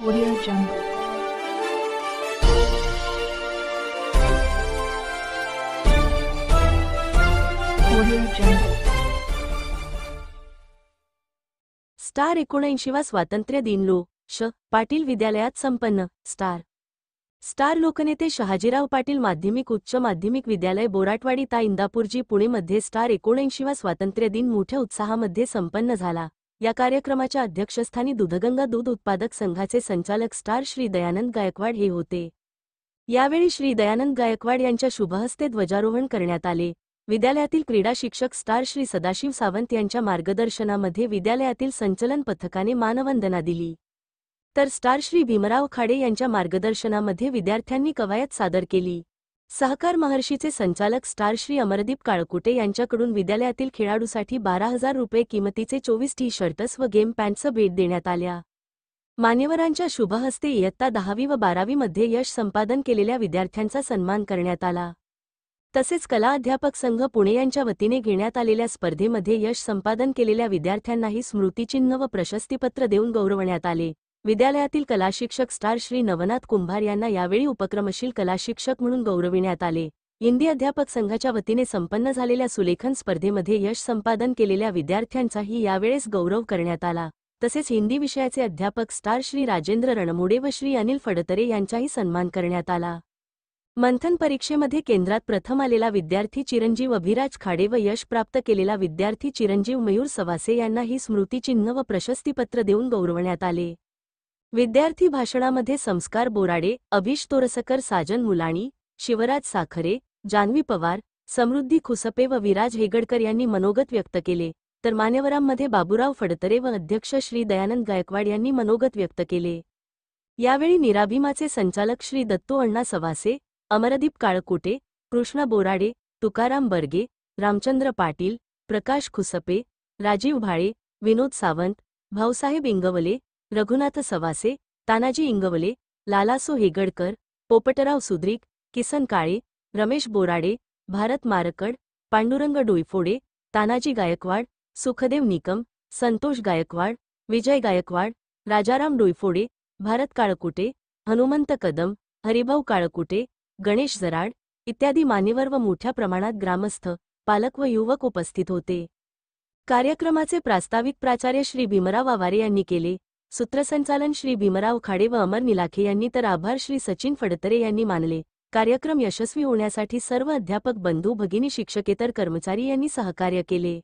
Audio Jungle. Audio Jungle. Star 79वा स्वातंत्र्य दिन लो. श. पाटील विद्यालयात संपन्न. स्टार लोकनेते शहाजीराव पाटील माध्यमिक उच्च माध्यमिक विद्यालय बोराटवाडी ता इंदापूरजी पुणे मध्ये स्टार 79वा स्वातंत्र्य दिन मोठ्या उत्साहामध्ये संपन्न झाला. या कार्यक्रमाच्या अध्यक्षस्थानी दूधगंगा दूध उत्पादक संघाचे संचालक स्टार श्री दयानंद गायकवाड हे होते. यावेळी श्री दयानंद गायकवाड यांच्या शुभहस्ते ध्वजारोहण करण्यात आले. विद्यालयातील क्रीडा शिक्षक स्टार श्री सदाशिव सावंत यांच्या मार्गदर्शनामध्ये विद्यालयातील संचलन पथकाने मानवंदना दिली. तर स्टार श्री भीमराव खाडे यांच्या मार्गदर्शनामध्ये विद्यार्थ्यांनी कवायत सादर केली. सहकार महर्षीचे संचालक स्टार श्री अमरदीप काळकुटे यांच्याकडून विद्यालयातील खेळाडूसाठी 12,000 रुपये किमतीचे 24 टी-शर्ट्स व गेम पॅन्ट्स भेट देण्यात आल्या. मान्यवरांच्या शुभहस्ते इयत्ता 10वी व 12वी मध्ये यश संपादन केलेल्या विद्यार्थ्यांचा सन्मान करण्यात आला. तसेच कला अध्यापक संघ पुणे यांच्या वतीने घेण्यात आलेल्या स्पर्धेमध्ये यश संपादन केलेल्या विद्यार्थ्यांनाही स्मृतिचिन्ह व प्रशस्तीपत्र देऊन गौरवण्यात आले. विद्यालयातील कलाशिक्षक स्टार श्री नवनाथ कुंभार यांना यावेळी उपक्रमशील कलाशिक्षक म्हणून गौरविण्यात आले. हिंदी अध्यापक संघाच्या वतीने संपन्न झालेल्या सुलेखन स्पर्धेमध्ये यश संपादन केलेल्या विद्यार्थ्यांचाही यावेळेस गौरव करण्यात आला. तसेच हिंदी विषयाचे अध्यापक स्टार श्री राजेंद्र रणमुडे व श्री अनिल फडतरे यांचाही सन्मान करण्यात आला. मंथन परीक्षेमध्ये केंद्रात प्रथम आलेला विद्यार्थी चिरंजीव अभिराज खाडे व यश प्राप्त केलेला विद्यार्थी चिरंजीव मयूर सवासे यांनाही स्मृतिचिन्ह व प्रशस्तीपत्र देऊन गौरवण्यात आले. विद्यार्थी भाषणामध्ये संस्कार बोराडे, अभिष तोरसकर, साजन मुलाणी, शिवराज साखरे, जान्हवी पवार, समृद्धी खुसपे व विराज हेगडकर यांनी मनोगत व्यक्त केले. तर मान्यवरांमध्ये बाबूराव फडतरे व अध्यक्ष श्री दयानंद गायकवाड यांनी मनोगत व्यक्त केले. यावेळी निराभिमाचे संचालक श्री दत्तू अण्णा सवासे, अमरदीप काळकुटे, कृष्णा बोराडे, तुकाराम बर्गे, रामचंद्र पाटील, प्रकाश खुसपे, राजीव भाळे, विनोद सावंत, भाऊसाहेब इंगवले, रघुनाथ सवासे, तानाजी इंगवले, लालासो हेगडकर, पोपटराव सुद्रिक, किसन काळे, रमेश बोराडे, भारत मारकड, पांडुरंग डोईफोडे, तानाजी गायकवाड, सुखदेव निकम, संतोष गायकवाड, विजय गायकवाड, राजाराम डोईफोडे, भारत काळकुटे, हनुमंत कदम, हरिभाऊ काळकुटे, गणेश जराड इत्यादी मान्यवर व मोठ्या प्रमाणात ग्रामस्थ, पालक व युवक उपस्थित होते. कार्यक्रमाचे प्रास्ताविक प्राचार्य श्री भीमराव आवारे यांनी केले. सूत्रसंचालन श्री भीमराव खाडे व अमर निलाखे यांनी तर आभार श्री सचिन फडतरे यांनी मानले. कार्यक्रम यशस्वी होण्यासाठी सर्व अध्यापक बंधू भगिनी शिक्षकेतर कर्मचारी यांनी सहकार्य केले.